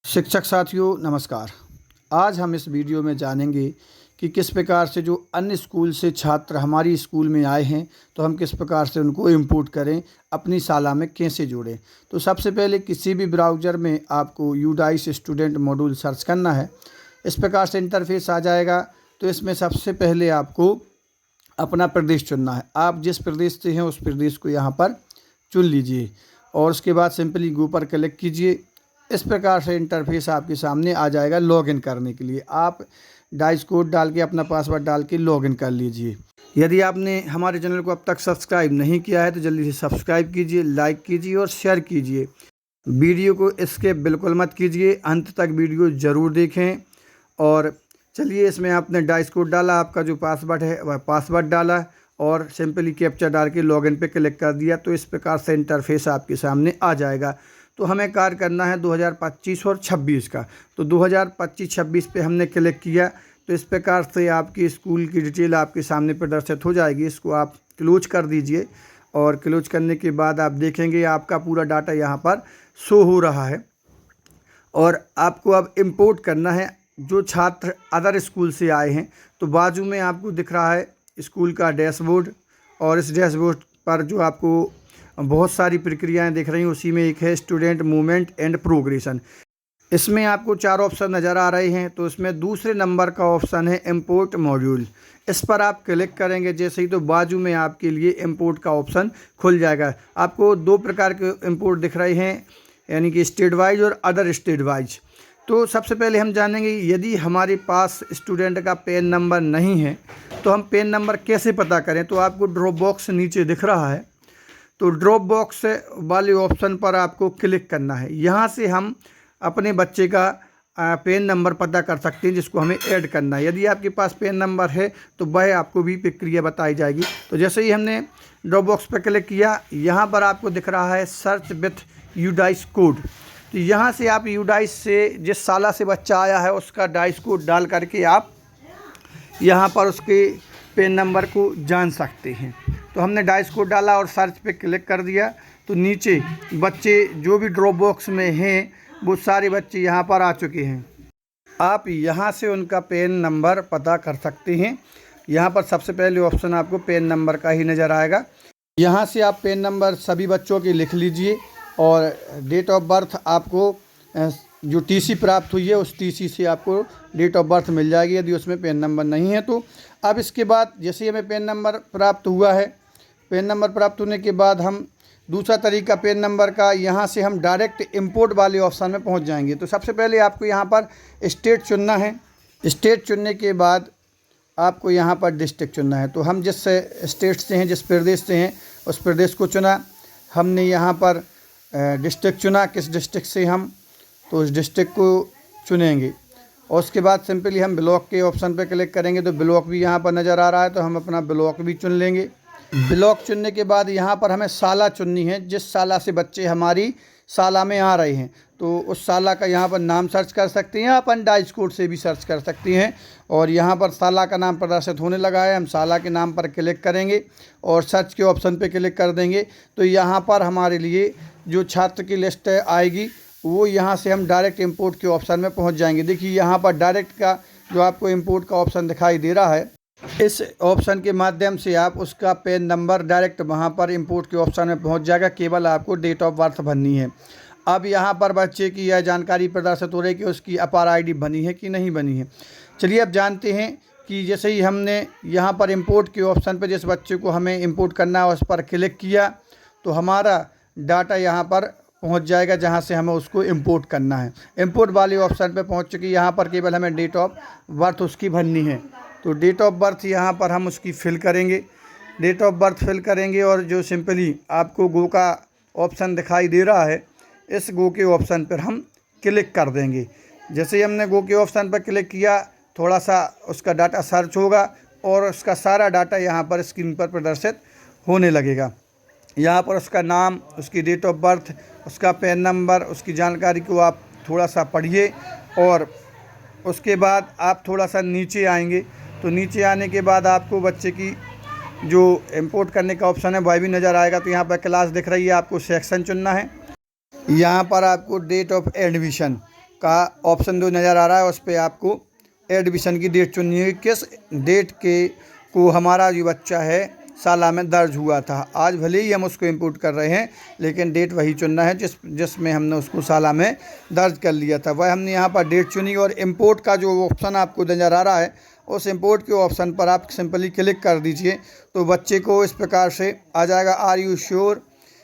शिक्षक साथियों नमस्कार। आज हम इस वीडियो में जानेंगे कि किस प्रकार से जो अन्य स्कूल से छात्र हमारी स्कूल में आए हैं तो हम किस प्रकार से उनको इंपोर्ट करें, अपनी शाला में कैसे जोड़ें। तो सबसे पहले किसी भी ब्राउज़र में आपको यूडाइस स्टूडेंट मॉड्यूल सर्च करना है। इस प्रकार से इंटरफेस आ जाएगा। तो इसमें सबसे पहले आपको अपना प्रदेश चुनना है। आप जिस प्रदेश से हैं उस प्रदेश को यहाँ पर चुन लीजिए और उसके बाद सिंपली गो पर क्लिक कीजिए। इस प्रकार से इंटरफेस आपके सामने आ जाएगा। लॉगिन करने के लिए आप डाइस कोड डाल के अपना पासवर्ड डाल के लॉगिन कर लीजिए। यदि आपने हमारे चैनल को अब तक सब्सक्राइब नहीं किया है तो जल्दी से सब्सक्राइब कीजिए, लाइक कीजिए और शेयर कीजिए। वीडियो को स्किप बिल्कुल मत कीजिए, अंत तक वीडियो ज़रूर देखें। और चलिए, इसमें आपने डाइस कोड डाला, आपका जो पासवर्ड है वह पासवर्ड डाला और सिंपली कैप्चा डाल के लॉगिन पे क्लिक कर दिया। तो इस प्रकार से इंटरफेस आपके सामने आ जाएगा। तो हमें कार्य करना है 2025 और 26 का। तो 2025-26 पे हमने क्लिक किया तो इस प्रकार से आपकी स्कूल की डिटेल आपके सामने प्रदर्शित हो जाएगी। इसको आप क्लोज कर दीजिए और क्लोज करने के बाद आप देखेंगे आपका पूरा डाटा यहाँ पर शो हो रहा है। और आपको अब इंपोर्ट करना है जो छात्र अदर स्कूल से आए हैं। तो बाजू में आपको दिख रहा है स्कूल का डैशबोर्ड और इस डैशबोर्ड पर जो आपको बहुत सारी प्रक्रियाएं दिख रही हैं उसी में एक है स्टूडेंट मूवमेंट एंड प्रोग्रेशन। इसमें आपको 4 ऑप्शन नज़र आ रहे हैं। तो इसमें दूसरे नंबर का ऑप्शन है इंपोर्ट मॉड्यूल। इस पर आप क्लिक करेंगे जैसे ही तो बाजू में आपके लिए इंपोर्ट का ऑप्शन खुल जाएगा। आपको 2 प्रकार के इंपोर्ट दिख रहे हैं, यानी कि स्टेट वाइज और अदर स्टेट वाइज। तो सबसे पहले हम जानेंगे यदि हमारे पास स्टूडेंट का पैन नंबर नहीं है तो हम पैन नंबर कैसे पता करें। तो आपको ड्रॉप बॉक्स नीचे दिख रहा है, तो ड्रॉप बॉक्स वाले ऑप्शन पर आपको क्लिक करना है। यहाँ से हम अपने बच्चे का पैन नंबर पता कर सकते हैं जिसको हमें ऐड करना है। यदि आपके पास पैन नंबर है तो वह आपको भी प्रक्रिया बताई जाएगी। तो जैसे ही हमने ड्रॉप बॉक्स पर क्लिक किया, यहाँ पर आपको दिख रहा है सर्च विथ यूडाइस कोड। तो यहाँ से आप यूडाइस से जिस साला से बच्चा आया है उसका डाइस कोड डाल करके आप यहाँ पर उसके पैन नंबर को जान सकते हैं। तो हमने डाइस कोड डाला और सर्च पे क्लिक कर दिया। तो नीचे बच्चे जो भी ड्रॉप बॉक्स में हैं वो सारे बच्चे यहाँ पर आ चुके हैं। आप यहाँ से उनका पैन नंबर पता कर सकते हैं। यहाँ पर सबसे पहले ऑप्शन आपको पैन नंबर का ही नज़र आएगा। यहाँ से आप पैन नंबर सभी बच्चों के लिख लीजिए और डेट ऑफ बर्थ आपको जो टीसी प्राप्त हुई है उस टीसी से आपको डेट ऑफ बर्थ मिल जाएगी यदि उसमें पैन नंबर नहीं है तो। अब इसके बाद जैसे ही हमें पैन नंबर प्राप्त हुआ है, पैन नंबर प्राप्त होने के बाद हम दूसरा तरीका पैन नंबर का, यहाँ से हम डायरेक्ट इंपोर्ट वाले ऑप्शन में पहुँच जाएंगे। तो सबसे पहले आपको यहाँ पर स्टेट चुनना है। स्टेट चुनने के बाद आपको यहाँ पर डिस्ट्रिक्ट चुनना है। तो हम जिस स्टेट से हैं, जिस प्रदेश से हैं उस प्रदेश को चुना हमने। यहाँ पर डिस्ट्रिक्ट चुना, किस डिस्ट्रिक्ट से हम, तो उस डिस्ट्रिक्ट को चुनेंगे। और उसके बाद सिंपली हम ब्लॉक के ऑप्शन पर क्लिक करेंगे तो ब्लॉक भी यहाँ पर नज़र आ रहा है, तो हम अपना ब्लॉक भी चुन लेंगे। ब्लॉक चुनने के बाद यहाँ पर हमें साला चुननी है, जिस साला से बच्चे हमारी शाला में आ रहे हैं। तो उस शाला का यहाँ पर नाम सर्च कर सकते हैं, अपन डाइस कोड से भी सर्च कर सकते हैं। और यहाँ पर शाला का नाम प्रदर्शित होने लगा है, हम शाला के नाम पर क्लिक करेंगे और सर्च के ऑप्शन पे क्लिक कर देंगे। तो यहाँ पर हमारे लिए जो छात्र की लिस्ट आएगी वो यहाँ से हम डायरेक्ट इंपोर्ट के ऑप्शन में पहुँच जाएंगे। देखिए यहाँ पर डायरेक्ट का जो आपको इंपोर्ट का ऑप्शन दिखाई दे रहा है, इस ऑप्शन के माध्यम से आप उसका पैन नंबर डायरेक्ट वहाँ पर इंपोर्ट के ऑप्शन में पहुँच जाएगा। केवल आपको डेट ऑफ बर्थ भरनी है। अब यहाँ पर बच्चे की यह जानकारी प्रदर्शित हो रही है कि उसकी अपार आईडी बनी है कि नहीं बनी है। चलिए अब जानते हैं कि जैसे ही हमने यहाँ पर इंपोर्ट के ऑप्शन पर जिस बच्चे को हमें इंपोर्ट करना है उस पर क्लिक किया तो हमारा डाटा यहाँ पर पहुँच जाएगा जहाँ से हमें उसको इंपोर्ट करना है। इंपोर्ट वाले ऑप्शन पर पहुँच चुकी। यहाँ पर केवल हमें डेट ऑफ बर्थ उसकी भरनी है। तो डेट ऑफ बर्थ यहाँ पर हम उसकी फिल करेंगे, डेट ऑफ बर्थ फिल करेंगे और जो सिंपली आपको गो का ऑप्शन दिखाई दे रहा है, इस गो के ऑप्शन पर हम क्लिक कर देंगे। जैसे ही हमने गो के ऑप्शन पर क्लिक किया थोड़ा सा उसका डाटा सर्च होगा और उसका सारा डाटा यहाँ पर स्क्रीन पर प्रदर्शित होने लगेगा। यहाँ पर उसका नाम, उसकी डेट ऑफ बर्थ, उसका पैन नंबर, उसकी जानकारी को आप थोड़ा सा पढ़िए और उसके बाद आप थोड़ा सा नीचे आएंगे। तो नीचे आने के बाद आपको बच्चे की जो इंपोर्ट करने का ऑप्शन है वह भी नज़र आएगा। तो यहाँ पर क्लास दिख रही है, आपको सेक्शन चुनना है। यहाँ पर आपको डेट ऑफ एडमिशन का ऑप्शन जो नज़र आ रहा है उस पर आपको एडमिशन की डेट चुननी है, किस डेट के को हमारा जो बच्चा है साला में दर्ज हुआ था। आज भले ही हम उसको इंपोर्ट कर रहे हैं लेकिन डेट वही चुनना है जिसमें हमने उसको साला में दर्ज कर लिया था, वह हमने यहाँ पर डेट चुनी। और इंपोर्ट का जो ऑप्शन आपको नज़र आ रहा है उस इंपोर्ट के ऑप्शन पर आप सिंपली क्लिक कर दीजिए तो बच्चे को इस प्रकार से आ जाएगा, are you sure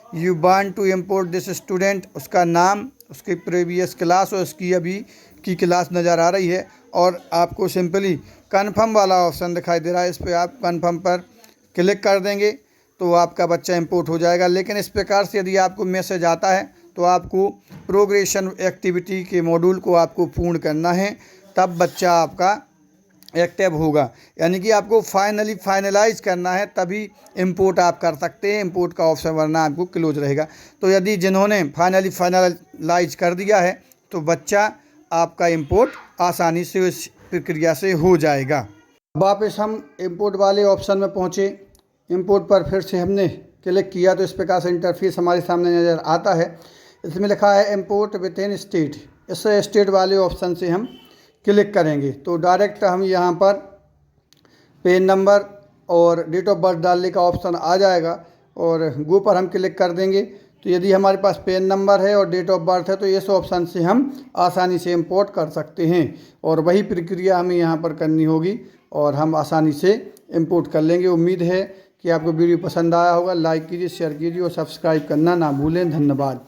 you want to import this student, उसका नाम, उसकी प्रीवियस क्लास और उसकी अभी की क्लास नज़र आ रही है। और आपको सिंपली कन्फर्म वाला ऑप्शन दिखाई दे रहा है, इस पर आप कन्फर्म पर क्लिक कर देंगे तो आपका बच्चा इंपोर्ट हो जाएगा। लेकिन इस प्रकार से यदि आपको मैसेज आता है तो आपको प्रोग्रेशन एक्टिविटी के मॉड्यूल को आपको पूर्ण करना है, तब बच्चा आपका एक्टिव होगा, यानी कि आपको फाइनलाइज करना है तभी इंपोर्ट आप कर सकते हैं। इंपोर्ट का ऑप्शन वरना आपको क्लोज रहेगा। तो यदि जिन्होंने फाइनलाइज कर दिया है तो बच्चा आपका इंपोर्ट आसानी से इस प्रक्रिया से हो जाएगा। वापस हम इंपोर्ट वाले ऑप्शन में पहुँचे, इंपोर्ट पर फिर से हमने क्लिक किया तो इस प्रकार से इंटरफेस हमारे सामने नज़र आता है। इसमें लिखा है इंपोर्ट विद इन स्टेट, इस स्टेट वाले ऑप्शन से हम क्लिक करेंगे तो डायरेक्ट हम यहाँ पर पेन नंबर और डेट ऑफ बर्थ डालने का ऑप्शन आ जाएगा और गो पर हम क्लिक कर देंगे। तो यदि हमारे पास पेन नंबर है और डेट ऑफ बर्थ है तो इस ऑप्शन से हम आसानी से इंपोर्ट कर सकते हैं और वही प्रक्रिया हमें यहाँ पर करनी होगी और हम आसानी से इंपोर्ट कर लेंगे। उम्मीद है कि आपको वीडियो पसंद आया होगा। लाइक कीजिए, शेयर कीजिए और सब्सक्राइब करना ना भूलें। धन्यवाद।